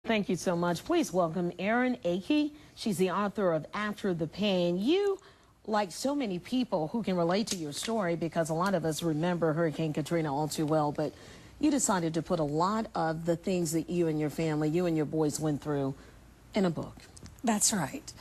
Thank you so much. Please welcome Erin Akey. She's the author of After the Pain. You, like so many people who can relate to your story, because a lot of us remember Hurricane Katrina all too well, but you decided to put a lot of the things that you and your family, you and your boys went through in a book. That's right.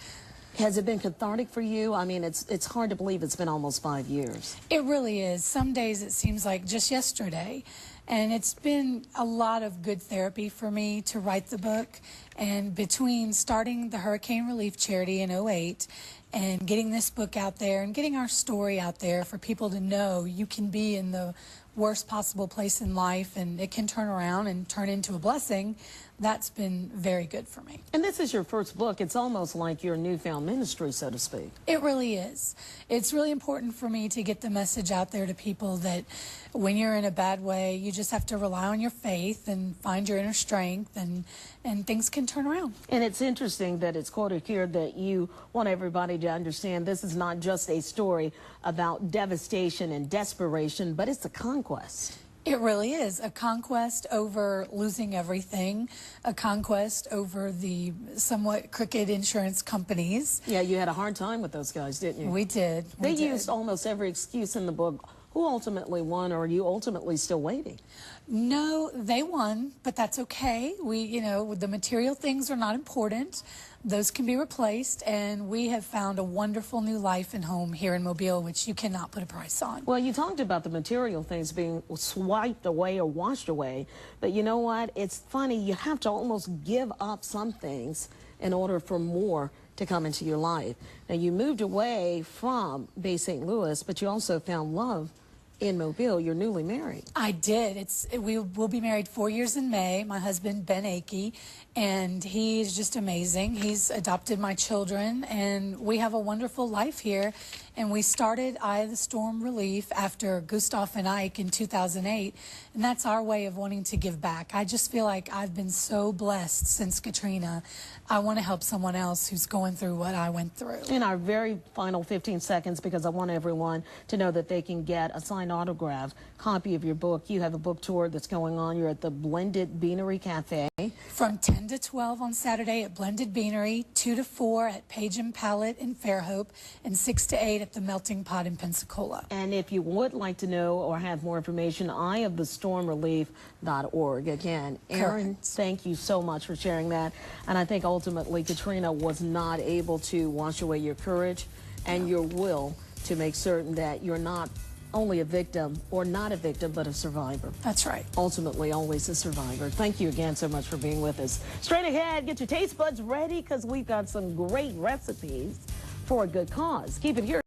Has it been cathartic for you? I mean, it's hard to believe it's been almost 5 years. It really is. Some days it seems like just yesterday. And it's been a lot of good therapy for me to write the book. And between starting the Hurricane Relief Charity in '08 and getting this book out there and getting our story out there for people to know you can be in the worst possible place in life and it can turn around and turn into a blessing, that's been very good for me. And this is your first book. It's almost like your newfound ministry, so to speak. It really is. It's really important for me to get the message out there to people that when you're in a bad way, you just have to rely on your faith and find your inner strength, and things can turn around. And it's interesting that it's quoted here that you want everybody to understand this is not just a story about devastation and desperation, but it's a conquest. It really is a conquest over losing everything, a conquest over the somewhat crooked insurance companies. Yeah, you had a hard time with those guys, didn't you? We did. They used almost every excuse in the book. Who ultimately won, or are you ultimately still waiting? No, they won, but that's okay. The material things are not important. Those can be replaced, and we have found a wonderful new life and home here in Mobile, which you cannot put a price on. Well, you talked about the material things being swiped away or washed away, but you know what? It's funny, you have to almost give up some things in order for more to come into your life. Now, you moved away from Bay St. Louis, but you also found love in Mobile. You're newly married. I did. We will be married 4 years in May. My husband, Ben Akey, and he's just amazing. He's adopted my children, and we have a wonderful life here. And we started Eye of the Storm Relief after Gustav and Ike in 2008, and that's our way of wanting to give back. I just feel like I've been so blessed since Katrina. I want to help someone else who's going through what I went through. In our very final 15 seconds, because I want everyone to know that they can get a signed autograph copy of your book. You have a book tour that's going on. You're at the Blended Beanery Cafe. From 10 to 12 on Saturday at Blended Beanery, 2 to 4 at Page and Palette in Fairhope, and 6 to 8 at the Melting Pot in Pensacola. And if you would like to know or have more information, eyeofthestormrelief.org. Again, Erin, thank you so much for sharing that. And I think ultimately Katrina was not able to wash away your courage and your will to make certain that you're not only a victim or not a victim, but a survivor. That's right. Ultimately, always a survivor. Thank you again so much for being with us. Straight ahead, get your taste buds ready because we've got some great recipes for a good cause. Keep it here.